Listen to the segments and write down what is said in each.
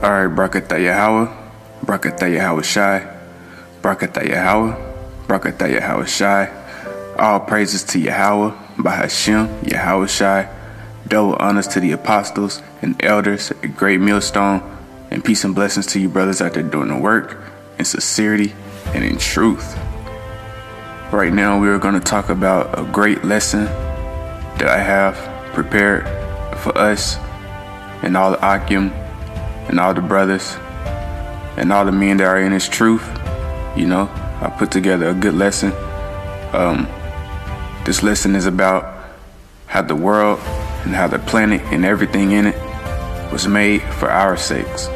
Alright, Brakatha Yahweh, Brakatha Yahweh Shai, Brakatha Yahweh, Brakatha Yahweh Shai. All praises to Yahweh, Bahashem, Yahweh Shai. Double honors to the apostles and elders at Great Millstone, and peace and blessings to you brothers out there doing the work in sincerity and in truth. Right now we are going to talk about a great lesson that I have prepared for us and all the Akim and all the brothers and all the men that are in this truth. You know, I put together a good lesson. This lesson is about how the world and how the planet and everything in it was made for our sakes.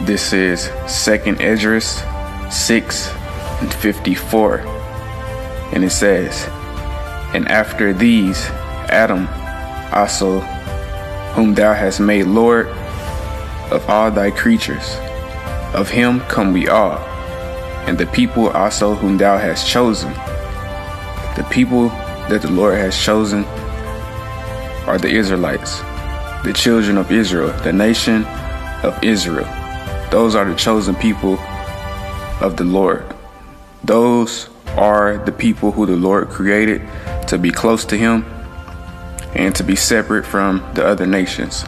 This is 2nd Esdras 6:54, and it says, "And after these Adam also, whom thou hast made Lord of all thy creatures, of him come we all, and the people also whom thou hast chosen." The people that the Lord has chosen are the Israelites, the children of Israel, the nation of Israel. Those are the chosen people of the Lord. Those are the people who the Lord created to be close to him and to be separate from the other nations.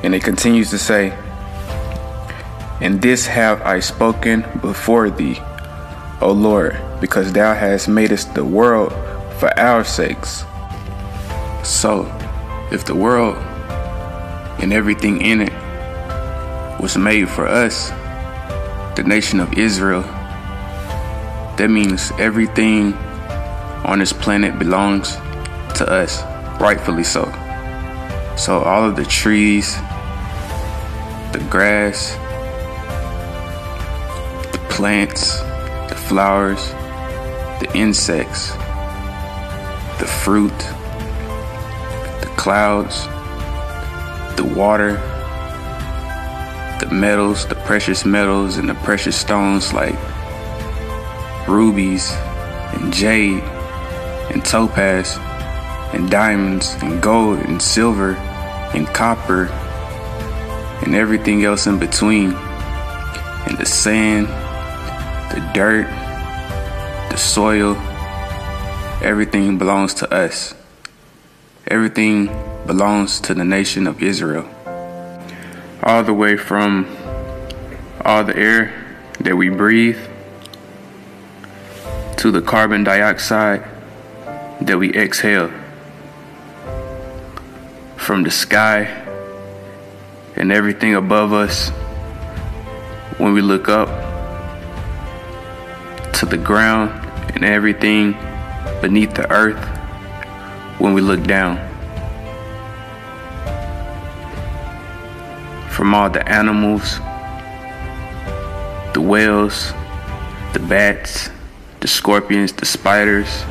And it continues to say, "And this have I spoken before thee, O Lord, because thou hast made us the world for our sakes." So, if the world and everything in it was made for us, the nation of Israel, that means everything on this planet belongs to us, rightfully so. So all of the trees, the grass, the plants, the flowers, the insects, the fruit, the clouds, the water, the metals, the precious metals and the precious stones like rubies and jade and topaz and diamonds and gold and silver and copper and everything else in between, and the sand, the dirt, the soil, everything belongs to us. Everything belongs to the nation of Israel. All the way from all the air that we breathe to the carbon dioxide that we exhale from the sky and everything above us when we look up, to the ground and everything beneath the earth when we look down. From all the animals, the whales, the bats, the scorpions, the spiders,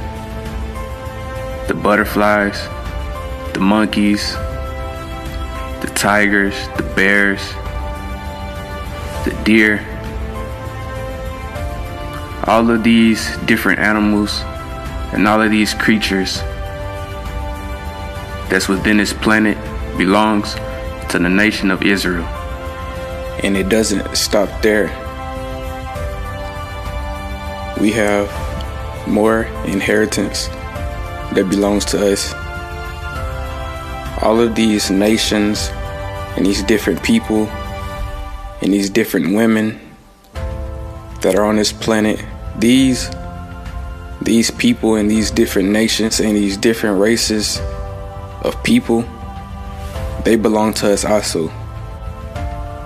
the butterflies, the monkeys, the tigers, the bears, the deer. All of these different animals and all of these creatures that's within this planet belongs to the nation of Israel. And it doesn't stop there. We have more inheritance that belongs to us. All of these nations and these different people and these different women that are on this planet, these people and these different nations and these different races of people, they belong to us also.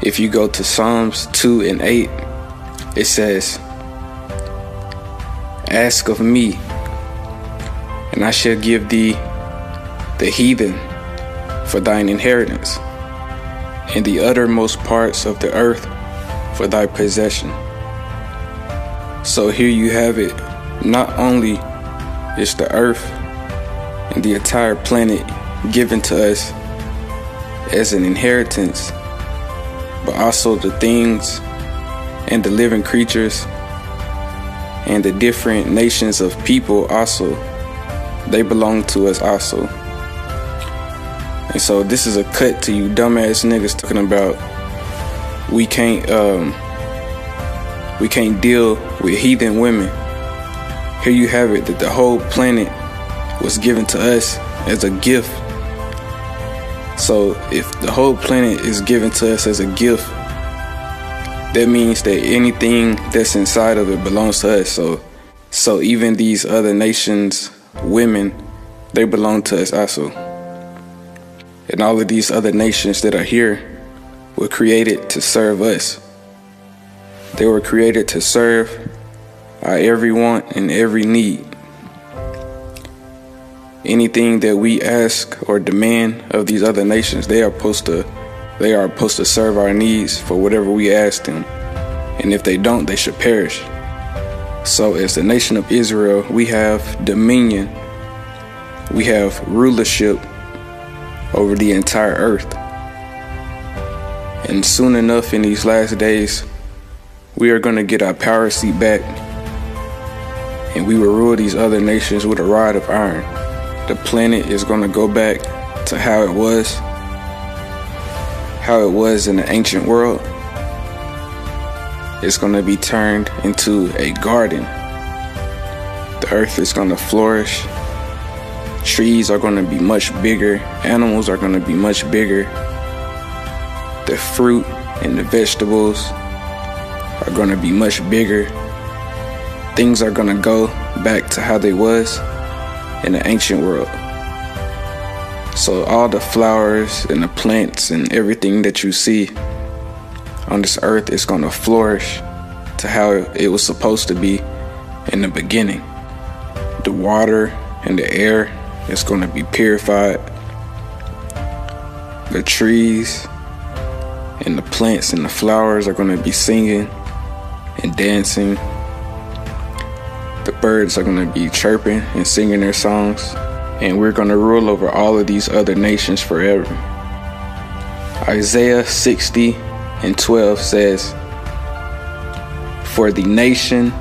If you go to Psalms 2:8, it says, "Ask of me, and I shall give thee the heathen for thine inheritance, and the uttermost parts of the earth for thy possession." So here you have it. Not only is the earth and the entire planet given to us as an inheritance, but also the things and the living creatures and the different nations of people also, they belong to us also. And so this is a cut to you dumbass niggas talking about we can't deal with heathen women. Here you have it, that the whole planet was given to us as a gift. So if the whole planet is given to us as a gift, that means that anything that's inside of it belongs to us. So even these other nations, women, they belong to us also. And all of these other nations that are here were created to serve us. They were created to serve our every want and every need. Anything that we ask or demand of these other nations, they are supposed to serve our needs for whatever we ask them. And if they don't, they should perish. So as the nation of Israel, we have dominion. We have rulership over the entire earth. And soon enough in these last days, we are going to get our power seat back, and we will rule these other nations with a rod of iron. The planet is going to go back to how it was in the ancient world. It's going to be turned into a garden. The earth is going to flourish. Trees are going to be much bigger. Animals are going to be much bigger. The fruit and the vegetables are going to be much bigger. Things are going to go back to how they was in the ancient world. So all the flowers and the plants and everything that you see on this earth is going to flourish to how it was supposed to be in the beginning. The water and the air is going to be purified. The trees and the plants and the flowers are going to be singing and dancing. The birds are going to be chirping and singing their songs. And we're going to rule over all of these other nations forever. Isaiah 60:12 says, "For the nation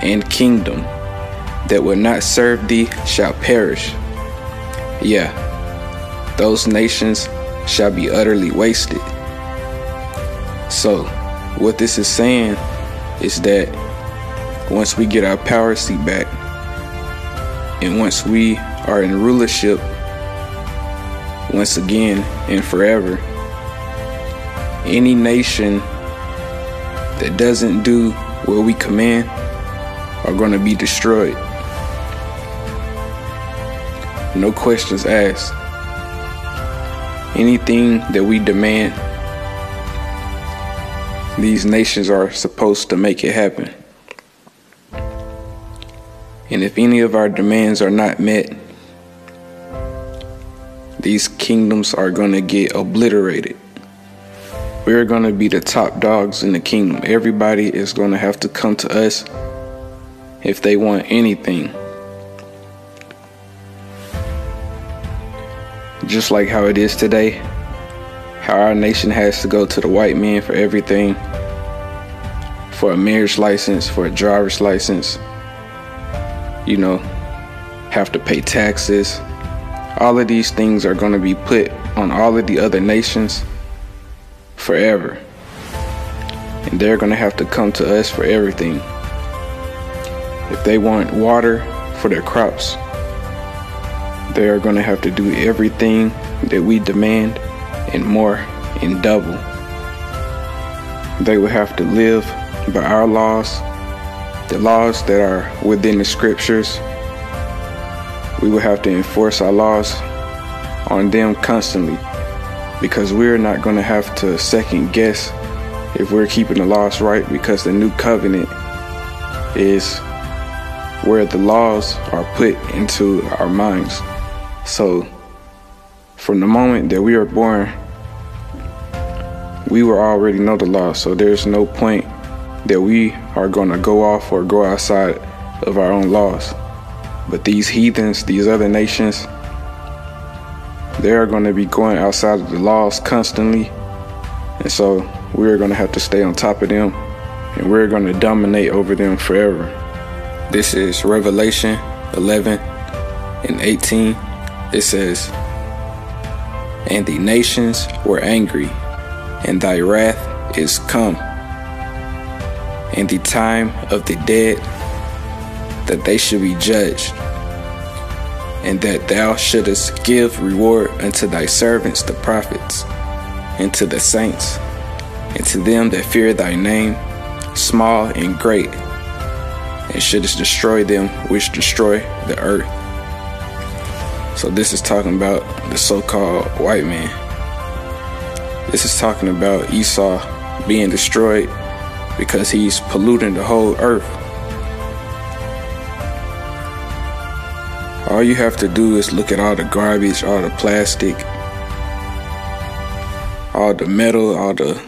and kingdom that will not serve thee shall perish. Yeah, those nations shall be utterly wasted." So what this is saying is that once we get our power seat back, and once we are in rulership once again and forever, any nation that doesn't do what we command are going to be destroyed. No questions asked. Anything that we demand, these nations are supposed to make it happen. And if any of our demands are not met, these kingdoms are going to get obliterated. We're going to be the top dogs in the kingdom. Everybody is going to have to come to us if they want anything. Just like how it is today, how our nation has to go to the white man for everything, for a marriage license, for a driver's license, have to pay taxes. All of these things are going to be put on all of the other nations forever. And they're going to have to come to us for everything. If they want water for their crops, they are going to have to do everything that we demand and more and double. They will have to live by our laws, the laws that are within the scriptures. We will have to enforce our laws on them constantly, because we're not going to have to second guess if we're keeping the laws right, because the new covenant is where the laws are put into our minds. So from the moment that we are born, we will already know the law. So there's no point that we are going to go off or go outside of our own laws. But these heathens, these other nations, they are going to be going outside of the laws constantly. And so we're going to have to stay on top of them, and we're going to dominate over them forever. This is Revelation 11:18. It says, and the nations were angry, and thy wrath is come, and the time of the dead, that they should be judged, and that thou shouldest give reward unto thy servants the prophets, and to the saints, and to them that fear thy name, small and great, and shouldest destroy them which destroy the earth. So this is talking about the so-called white man. This is talking about Esau being destroyed because he's polluting the whole earth. All you have to do is look at all the garbage, all the plastic, all the metal, all the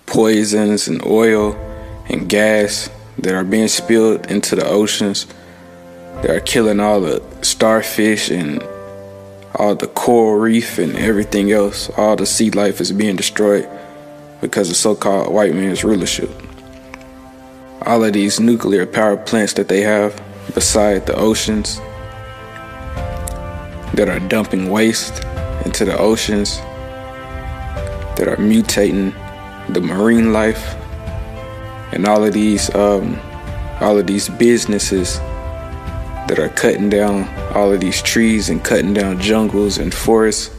poisons and oil and gas that are being spilled into the oceans, that are killing all the starfish and all the coral reef and everything else. All the sea life is being destroyed because of so-called white man's rulership. All of these nuclear power plants that they have beside the oceans that are dumping waste into the oceans, that are mutating the marine life, and all of these businesses that are cutting down all of these trees and cutting down jungles and forests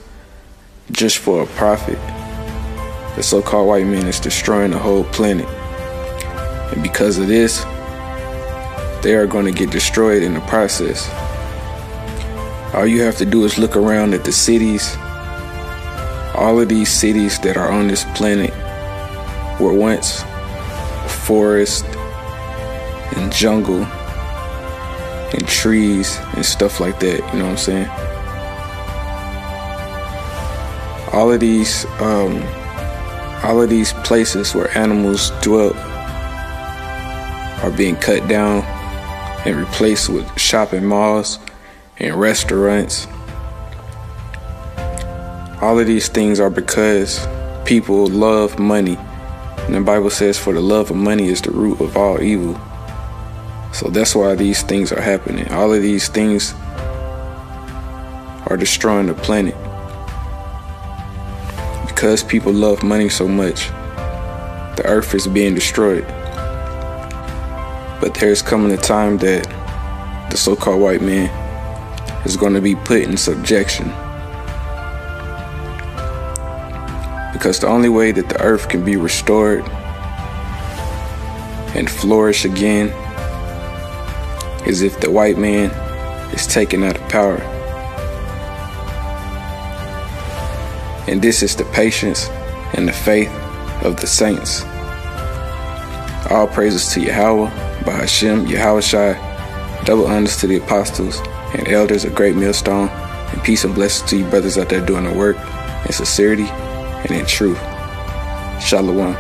just for a profit. The so-called white man is destroying the whole planet. And because of this, they are going to get destroyed in the process. All you have to do is look around at the cities. All of these cities that are on this planet were once forest and jungle and trees and stuff like that, you know what I'm saying? All of these places where animals dwelt are being cut down and replaced with shopping malls and restaurants. All of these things are because people love money. And the Bible says, for the love of money is the root of all evil. So that's why these things are happening. All of these things are destroying the planet. Because people love money so much, the earth is being destroyed. But there's coming a time that the so-called white man is going to be put in subjection. Because the only way that the earth can be restored and flourish again is if the white man is taken out of power. And this is the patience and the faith of the saints. All praises to Yahweh, Bahashem, Yahushai, double honors to the apostles and elders of Great Millstone, and peace and blessings to you brothers out there doing the work in sincerity and in truth. Shalom.